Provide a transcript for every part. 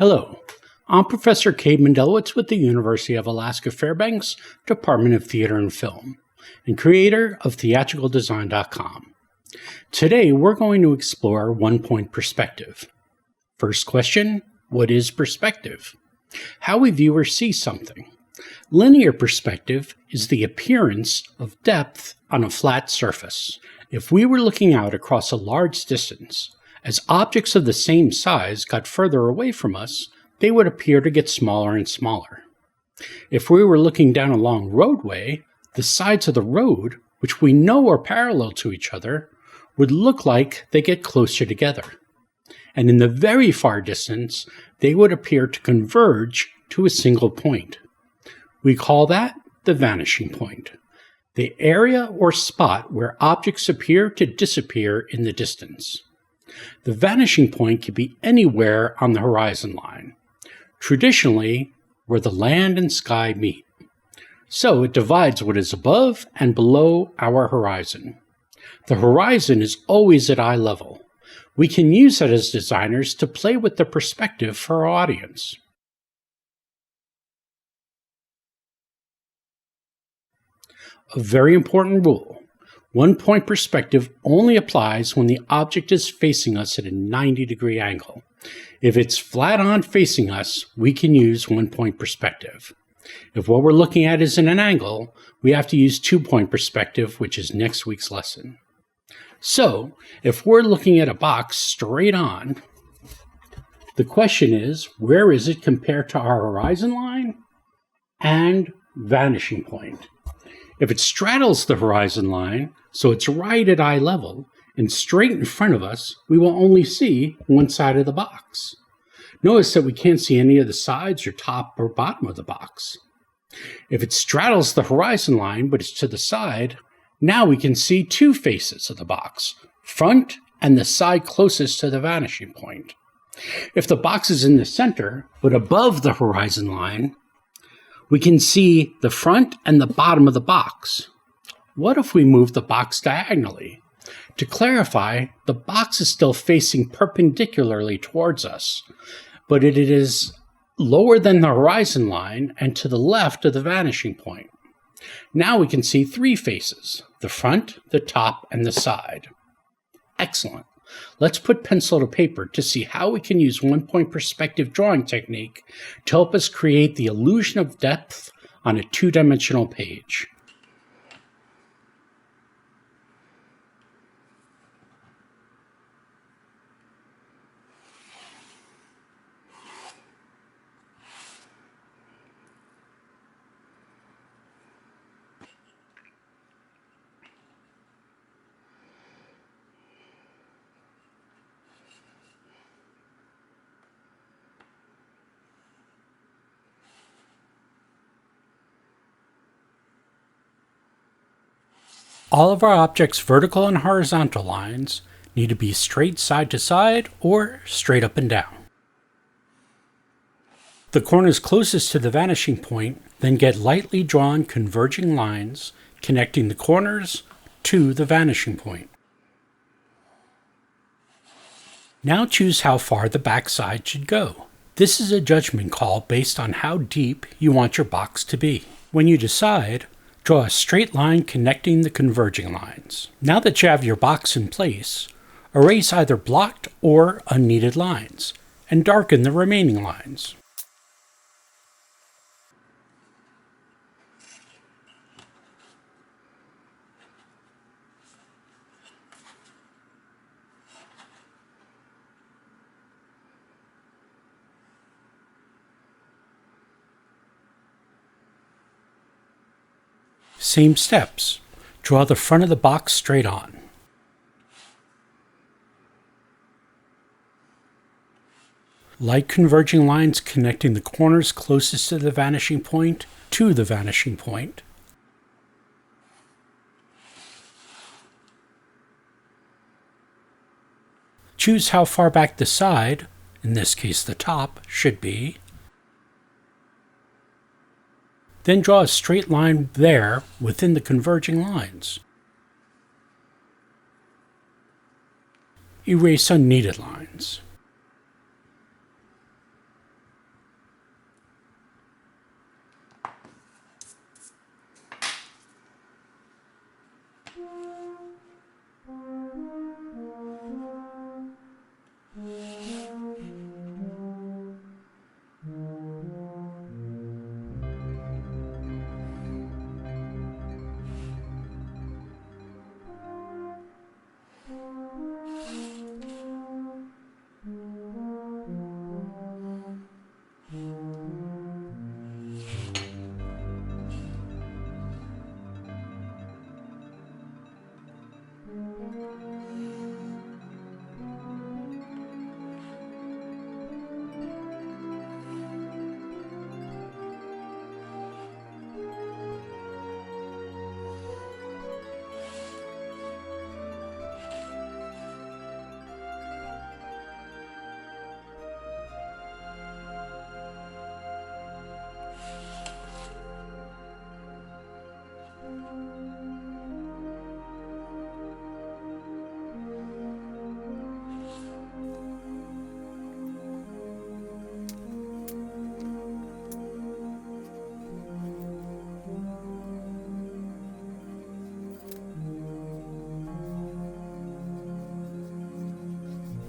Hello, I'm Professor Cade Mendelowitz with the University of Alaska Fairbanks Department of Theater and Film, and creator of theatricaldesign.com. Today we're going to explore one-point perspective. First question, what is perspective? How we view or see something. Linear perspective is the appearance of depth on a flat surface. If we were looking out across a large distance, as objects of the same size got further away from us, they would appear to get smaller and smaller. If we were looking down a long roadway, the sides of the road, which we know are parallel to each other, would look like they get closer together. And in the very far distance, they would appear to converge to a single point. We call that the vanishing point, the area or spot where objects appear to disappear in the distance. The vanishing point can be anywhere on the horizon line, traditionally where the land and sky meet. So it divides what is above and below our horizon. The horizon is always at eye level. We can use that as designers to play with the perspective for our audience. A very important rule. One-point perspective only applies when the object is facing us at a 90-degree angle. If it's flat-on facing us, we can use one-point perspective. If what we're looking at is in an angle, we have to use two-point perspective, which is next week's lesson. So, if we're looking at a box straight on, the question is, where is it compared to our horizon line and vanishing point? If it straddles the horizon line, so it's right at eye level, and straight in front of us, we will only see one side of the box. Notice that we can't see any of the sides or top or bottom of the box. If it straddles the horizon line, but it's to the side, now we can see two faces of the box, front and the side closest to the vanishing point. If the box is in the center, but above the horizon line, we can see the front and the bottom of the box. What if we move the box diagonally? To clarify, the box is still facing perpendicularly towards us, but it is lower than the horizon line and to the left of the vanishing point. Now we can see three faces, the front, the top, and the side. Excellent. Let's put pencil to paper to see how we can use one-point perspective drawing technique to help us create the illusion of depth on a two-dimensional page. All of our object's vertical and horizontal lines need to be straight side to side or straight up and down. The corners closest to the vanishing point then get lightly drawn converging lines connecting the corners to the vanishing point. Now choose how far the back side should go. This is a judgment call based on how deep you want your box to be. When you decide, draw a straight line connecting the converging lines. Now that you have your box in place, erase either blocked or unneeded lines, and darken the remaining lines. Same steps. Draw the front of the box straight on. Light converging lines connecting the corners closest to the vanishing point to the vanishing point. Choose how far back the side, in this case the top, should be. Then draw a straight line there within the converging lines. Erase unneeded lines.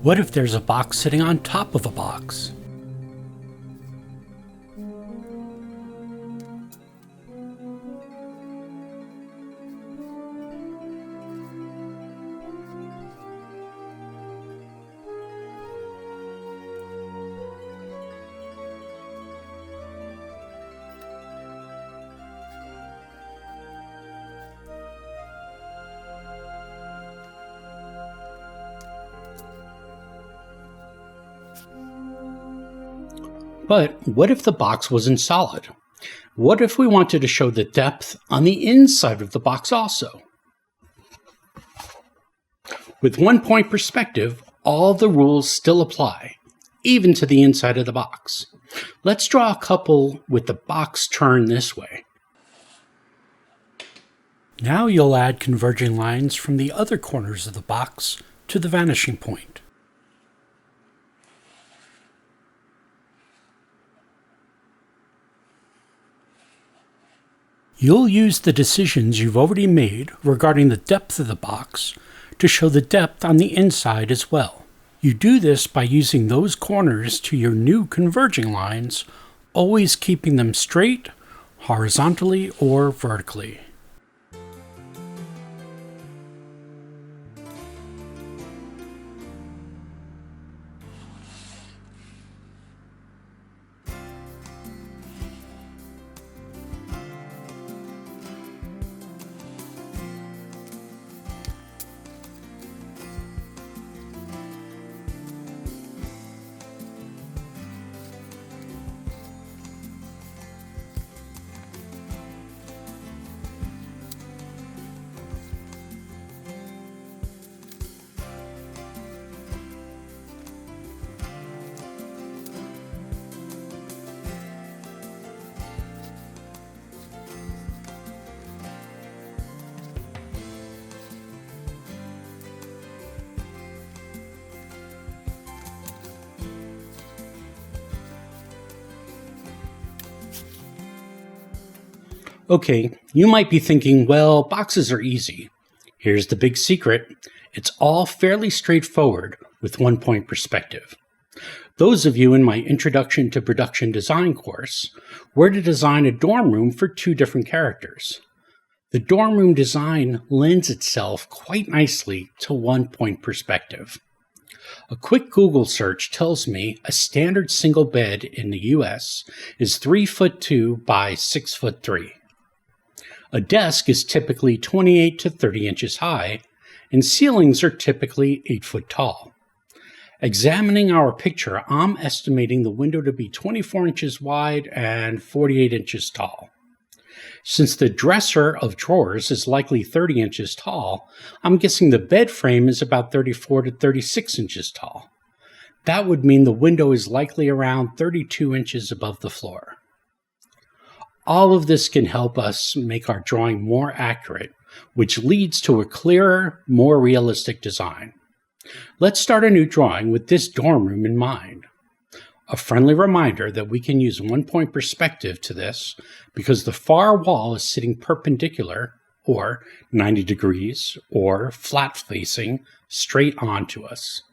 What if there's a box sitting on top of a box? But what if the box wasn't solid? What if we wanted to show the depth on the inside of the box also? With 1 point perspective, all the rules still apply, even to the inside of the box. Let's draw a couple with the box turned this way. Now you'll add converging lines from the other corners of the box to the vanishing point. You'll use the decisions you've already made regarding the depth of the box to show the depth on the inside as well. You do this by using those corners to your new converging lines, always keeping them straight, horizontally or vertically. Okay, you might be thinking, well, boxes are easy. Here's the big secret. It's all fairly straightforward with 1 point perspective. Those of you in my Introduction to Production Design course were to design a dorm room for 2 different characters. The dorm room design lends itself quite nicely to 1 point perspective. A quick Google search tells me a standard single bed in the US is 3'2" by 6'3". A desk is typically 28 to 30 inches high, and ceilings are typically 8 foot tall. Examining our picture, I'm estimating the window to be 24 inches wide and 48 inches tall. Since the dresser of drawers is likely 30 inches tall, I'm guessing the bed frame is about 34 to 36 inches tall. That would mean the window is likely around 32 inches above the floor. All of this can help us make our drawing more accurate, which leads to a clearer, more realistic design. Let's start a new drawing with this dorm room in mind. A friendly reminder that we can use 1 point perspective to this because the far wall is sitting perpendicular, or 90 degrees, or flat facing straight onto us.